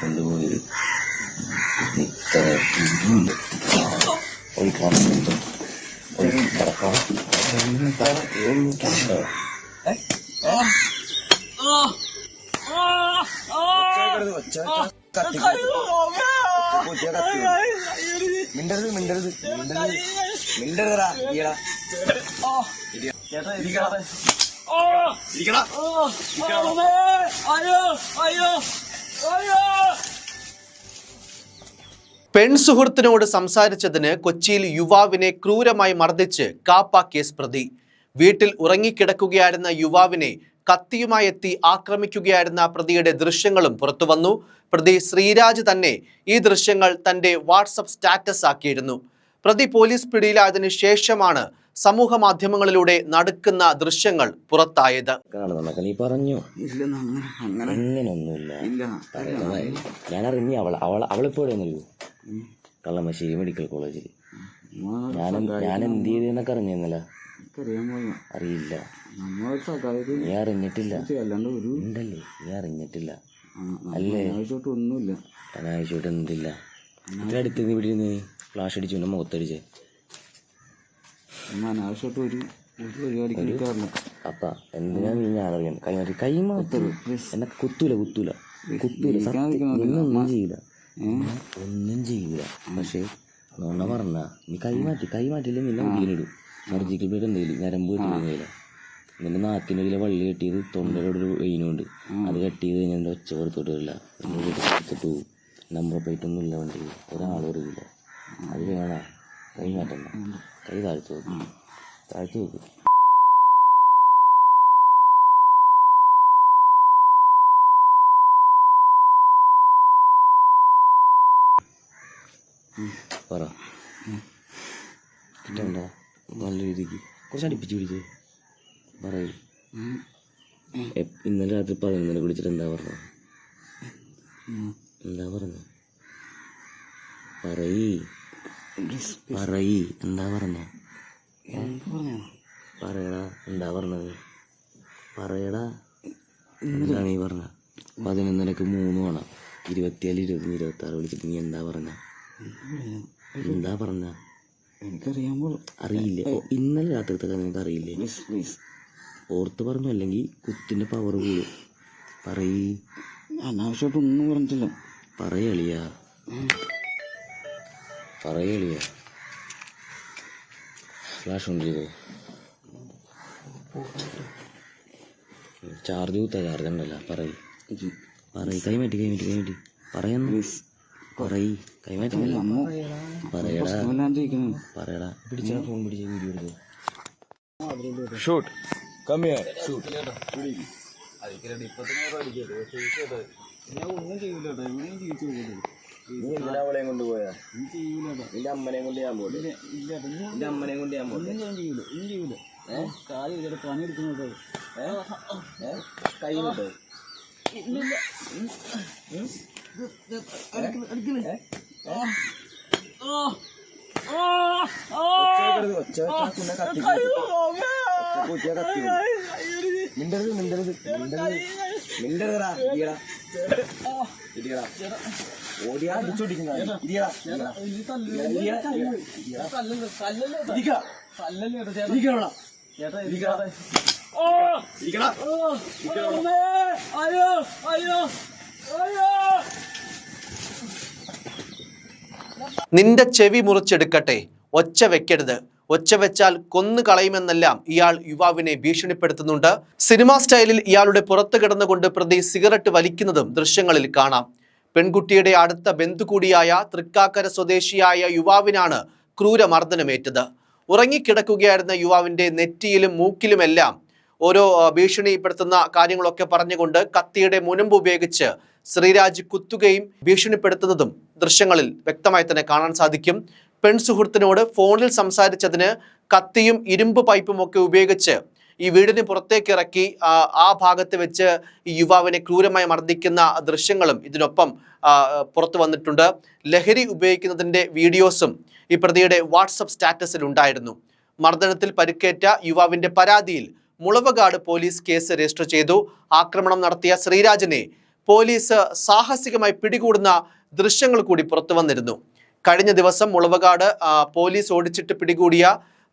കൊണ്ടുപോയി മിണ്ടരുത് മിണ്ടരുത് മിണ്ടരുതടാ പെൺസുഹൃത്തിനോട് സംസാരിച്ചതിന് കൊച്ചിയിൽ യുവാവിനെ ക്രൂരമായി മർദ്ദിച്ച് കാപ്പ കേസ് പ്രതി. വീട്ടിൽ ഉറങ്ങിക്കിടക്കുകയായിരുന്ന യുവാവിനെ കത്തിയുമായി എത്തി ആക്രമിക്കുകയായിരുന്ന പ്രതിയുടെ ദൃശ്യങ്ങളും പുറത്തുവന്നു. പ്രതി ശ്രീരാജ് തന്നെ ഈ ദൃശ്യങ്ങൾ തന്റെ വാട്സപ്പ് സ്റ്റാറ്റസ് ആക്കിയിരുന്നു. പ്രതി പോലീസ് പിടിയിലായതിനു ശേഷമാണ് സമൂഹ മാധ്യമങ്ങളിലൂടെ നടക്കുന്ന ദൃശ്യങ്ങൾ പുറത്തായത്. നീ പറഞ്ഞു അങ്ങനെയൊന്നുമില്ല. ഞാൻ അറിഞ്ഞ അവളിപ്പോ കള്ളമശ്ശേരി മെഡിക്കൽ കോളേജിൽ ഞാൻ എന്ത് ചെയ്തെന്നൊക്കെ അറിഞ്ഞിരുന്നല്ല. അറിയില്ല, നീ അറിഞ്ഞിട്ടില്ല. ഉണ്ടല്ലേ, നീ അറിഞ്ഞിട്ടില്ല അല്ലേ? ഒന്നുമില്ല, അനാവശ്യമായിട്ട് എന്തില്ല. ഇത്ര അടുത്ത് നീ ഇവിടെ നിന്ന് ഫ്ലാഷ് അടിച്ചു എന്നെ മുഖത്തടിച്ചേ. അനാവശ്യമായിട്ട് ഒരു പരിപാടി അപ്പ എന്തിനാ നീ ഞാൻ അറിയാം. കൈമാറ്റം എന്നെ കുത്തൂല ഒന്നും ചെയ്യില്ല. പക്ഷെ നോണ പറഞ്ഞ നീ കൈമാറ്റില്ല നിന്നെ വീണിടും. സർജിക്കൽ ബ്ലേഡ് എന്തെങ്കിലും ഞരമ്പ് കെട്ടിയില്ല. നിന്റെ നാക്കിനടിയിലെ വള്ളി കെട്ടിയത് തൊണ്ടയുടെ ഒരു വെയിനുണ്ട്, അത് കട്ട് ചെയ്ത് കഴിഞ്ഞാൽ എൻ്റെ ഒച്ച പുറത്തോട്ട് വരില്ല. എടുത്തിട്ട് പോകും. നമ്പർ പ്ലേറ്റ് ഒന്നും ഇല്ല വണ്ടിയിൽ, ഒരാളും അറിയില്ല. അത് വേണം കൈമാറ്റണ്ട. കൈ താഴ്ത്തു നോക്ക്. പറ കിട്ടണ്ട. നല്ല രീതിക്ക് കുറച്ച് അടുപ്പിച്ച് പിടിച്ചേ പറയൂ. ഇന്നലെ രാത്രി 11 വിളിച്ചിട്ട് എന്താ പറഞ്ഞത്? പറയ് എന്താ പറഞ്ഞ? പറയടാ, എന്താ പറഞ്ഞത്? പറയടാ, എന്താ നീ പറഞ്ഞ? 11 3 വേണം, 27, 20, 26 വിളിച്ചിട്ട് നീ എന്താ പറഞ്ഞ? എനിക്കറിയാമോ? അറിയില്ലേ? ഇന്നലെ രാത്രിത്തെ നിനക്ക് അറിയില്ലേ? ഓർത്ത് പറഞ്ഞു, അല്ലെങ്കിൽ കുത്തിന്റെ പവർ കൂടും. പറയ്. അനാവശ്യമായിട്ടൊന്നും പറഞ്ഞിട്ടില്ല. പറയളിയാ. ഫ്ലാഷ് ഓൺ ചെയ്തോ? ചാർജ് കുത്താ. ചാർജ് ഉണ്ടല്ല. പറയ്. കൈമാറ്റി പറയുന്നു. പറയ്. കൈമാറ്റി പറയടാ. പിടിച്ച ഫോൺ പിടിച്ച വീഡിയോ എടുത്തു. ഷൂട്ട് ഞാൻ ഒന്നും ചെയ്യൂല. എവിടെയും ജീവിച്ചു പോകുന്നത്. നീ എന്തിനാ അവളെയും കൊണ്ടുപോയാ? നിന്റെ അമ്മനെയും കൊണ്ട് ഞാൻ പോട്ടെ. നിന്റെ അമ്മനെയും കൊണ്ട് ഞാൻ പോട്ടെ. ഞാൻ ചെയ്യൂല. കാര്യം പണിയെടുക്കുന്നത് കൈ കിട്ടോ? മിണ്ടരുതടാ. ഓടിയാ അടിച്ചോടിക്കുന്ന നിന്റെ ചെവി മുറിച്ചെടുക്കട്ടെ, ഒച്ച വെക്കരുത്, ഒച്ച വെച്ചാൽ കൊന്നു കളയുമെന്നെല്ലാം ഇയാൾ യുവാവിനെ ഭീഷണിപ്പെടുത്തുന്നുണ്ട്. സിനിമാ സ്റ്റൈലിൽ ഇയാളുടെ പുറത്ത് കിടന്നുകൊണ്ട് പ്രതി സിഗരറ്റ് വലിക്കുന്നതും ദൃശ്യങ്ങളിൽ കാണാം. പെൺകുട്ടിയുടെ അടുത്ത ബന്ധു കൂടിയായ തൃക്കാക്കര സ്വദേശിയായ യുവാവിനാണ് ക്രൂരമർദ്ദനമേറ്റത്. ഉറങ്ങിക്കിടക്കുകയായിരുന്ന യുവാവിന്റെ നെറ്റിയിലും മൂക്കിലുമെല്ലാം ഓരോ ഭീഷണിപ്പെടുത്തുന്ന കാര്യങ്ങളൊക്കെ പറഞ്ഞുകൊണ്ട് കത്തിയുടെ മുനമ്പ് ഉപയോഗിച്ച് ശ്രീരാജ് കുത്തുകയും ഭീഷണിപ്പെടുത്തുന്നതും ദൃശ്യങ്ങളിൽ വ്യക്തമായി തന്നെ കാണാൻ സാധിക്കും. പെൺസുഹൃത്തിനോട് ഫോണിൽ സംസാരിച്ചതിന് കത്തിയും ഇരുമ്പ് പൈപ്പും ഒക്കെ ഉപയോഗിച്ച് ഈ വീടിന് പുറത്തേക്ക് ഇറക്കി ആ ഭാഗത്ത് വെച്ച് ഈ യുവാവിനെ ക്രൂരമായി മർദ്ദിക്കുന്ന ദൃശ്യങ്ങളും ഇതിനൊപ്പം പുറത്തു വന്നിട്ടുണ്ട്. ലഹരി ഉപയോഗിക്കുന്നതിൻ്റെ വീഡിയോസും ഈ പ്രതിയുടെ വാട്സപ്പ് സ്റ്റാറ്റസിൽ ഉണ്ടായിരുന്നു. മർദ്ദനത്തിൽ പരിക്കേറ്റ യുവാവിന്റെ പരാതിയിൽ മുളവകാട് പോലീസ് കേസ് രജിസ്റ്റർ ചെയ്തു. ആക്രമണം നടത്തിയ ശ്രീരാജിനെ പോലീസ് സാഹസികമായി പിടികൂടുന്ന ദൃശ്യങ്ങൾ കൂടി പുറത്തു വന്നിരുന്നു. കഴിഞ്ഞ ദിവസം മുളവകാട് പോലീസ് ഓടിച്ചിട്ട് പിടികൂടിയ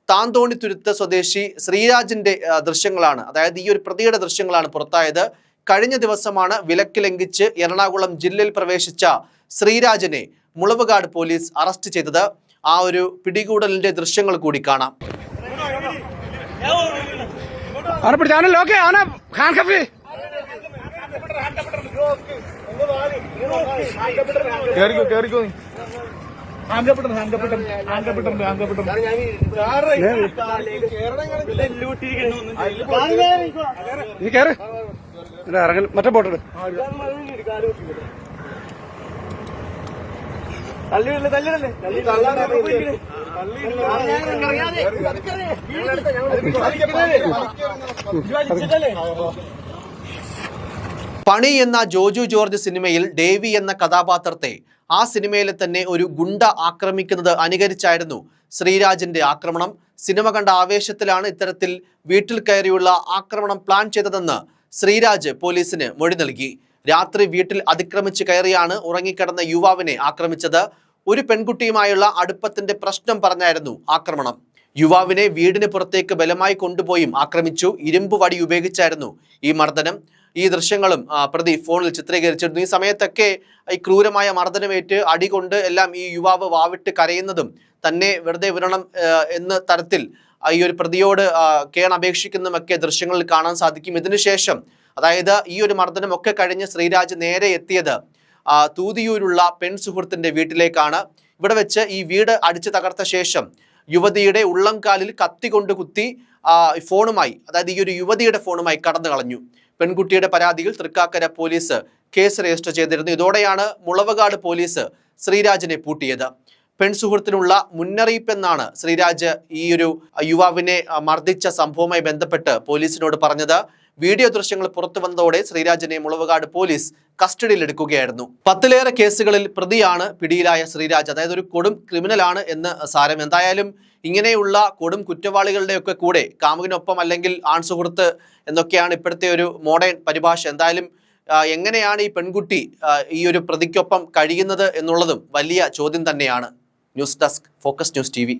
താന്തോണിത്തുരുത്ത് സ്വദേശി ശ്രീരാജിന്റെ ദൃശ്യങ്ങളാണ്, അതായത് ഈ ഒരു പ്രതിയുടെ ദൃശ്യങ്ങളാണ് പുറത്തായത്. കഴിഞ്ഞ ദിവസമാണ് വിലക്ക് ലംഘിച്ച് എറണാകുളം ജില്ലയിൽ പ്രവേശിച്ച ശ്രീരാജിനെ മുളവകാട് പോലീസ് അറസ്റ്റ് ചെയ്തത്. ആ ഒരു പിടികൂടലിന്റെ ദൃശ്യങ്ങൾ കൂടി കാണാം. മറ്റേ ബോട്ടിൽ പണി എന്ന ജോജു ജോർജ് സിനിമയിൽ ഡേവി എന്ന കഥാപാത്രത്തെ ആ സിനിമയിലെ തന്നെ ഒരു ഗുണ്ട ആക്രമിക്കുന്നത് അനുകരിച്ചായിരുന്നു ശ്രീരാജിന്റെ ആക്രമണം. സിനിമ കണ്ട ആവേശത്തിലാണ് ഇത്തരത്തിൽ വീട്ടിൽ കയറിയുള്ള ആക്രമണം പ്ലാൻ ചെയ്തതെന്ന് ശ്രീരാജ് പോലീസിന് മൊഴി നൽകി. രാത്രി വീട്ടിൽ അതിക്രമിച്ച് കയറിയാണ് ഉറങ്ങിക്കിടന്ന യുവാവിനെ ആക്രമിച്ചത്. ഒരു പെൺകുട്ടിയുമായുള്ള അടുപ്പത്തിന്റെ പ്രശ്നം പറഞ്ഞായിരുന്നു ആക്രമണം. യുവാവിനെ വീടിന് പുറത്തേക്ക് ബലമായി കൊണ്ടുപോയും ആക്രമിച്ചു. ഇരുമ്പ് വടി ഉപയോഗിച്ചായിരുന്നു ഈ മർദ്ദനം. ഈ ദൃശ്യങ്ങളും പ്രതി ഫോണിൽ ചിത്രീകരിച്ചിരുന്നു. ഈ സമയത്തൊക്കെ ഈ ക്രൂരമായ മർദ്ദനമേറ്റ് അടികൊണ്ട് എല്ലാം ഈ യുവാവ് വാവിട്ട് കരയുന്നതും തന്നെ വെറുതെ വിടണം എന്ന തരത്തിൽ ഈ ഒരു പ്രതിയോട് കേണപേക്ഷിക്കുന്നതുമൊക്കെ ദൃശ്യങ്ങളിൽ കാണാൻ സാധിക്കും. ഇതിനുശേഷം അതായത് ഈ ഒരു മർദ്ദനമൊക്കെ കഴിഞ്ഞ് ശ്രീരാജ് നേരെ എത്തിയത് തൂതിയൂരുള്ള പെൺസുഹൃത്തിന്റെ വീട്ടിലേക്കാണ്. ഇവിടെ വെച്ച് ഈ വീട് അടിച്ചു തകർത്ത ശേഷം യുവതിയുടെ ഉള്ളംകാലിൽ കത്തി കൊണ്ട് കുത്തി ഫോണുമായി, അതായത് ഈ ഒരു യുവതിയുടെ ഫോണുമായി കടന്നു കളഞ്ഞു. പെൺകുട്ടിയുടെ പരാതിയിൽ തൃക്കാക്കര പോലീസ് കേസ് രജിസ്റ്റർ ചെയ്തിരുന്നു. ഇതോടെയാണ് മുളവകാട് പോലീസ് ശ്രീരാജിനെ പൂട്ടിയത്. പെൺസുഹൃത്തിനുള്ള മുന്നറിയിപ്പെന്നാണ് ശ്രീരാജ് ഈ ഒരു യുവാവിനെ മർദ്ദിച്ച സംഭവവുമായി ബന്ധപ്പെട്ട് പോലീസിനോട് പറഞ്ഞത്. വീഡിയോ ദൃശ്യങ്ങൾ പുറത്തു വന്നതോടെ ശ്രീരാജിനെ മുളവകാട് പോലീസ് കസ്റ്റഡിയിലെടുക്കുകയായിരുന്നു. 10ലേറെ കേസുകളിൽ പ്രതിയാണ് പിടിയിലായ ശ്രീരാജ്. അതായത് ഒരു കൊടും ക്രിമിനലാണ് എന്ന് സാരം. എന്തായാലും ഇങ്ങനെയുള്ള കൊടും കുറ്റവാളികളുടെയൊക്കെ കൂടെ കാമുകിനൊപ്പം അല്ലെങ്കിൽ ആൺസുഹൃത്ത് എന്നൊക്കെയാണ് ഇപ്പോഴത്തെ ഒരു മോഡേൺ പരിഭാഷ. എന്തായാലും എങ്ങനെയാണ് ഈ പെൺകുട്ടി ഈ ഒരു പ്രതിക്കൊപ്പം കഴിയുന്നത് എന്നുള്ളതും വലിയ ചോദ്യം തന്നെയാണ്. News desk, focus news TV.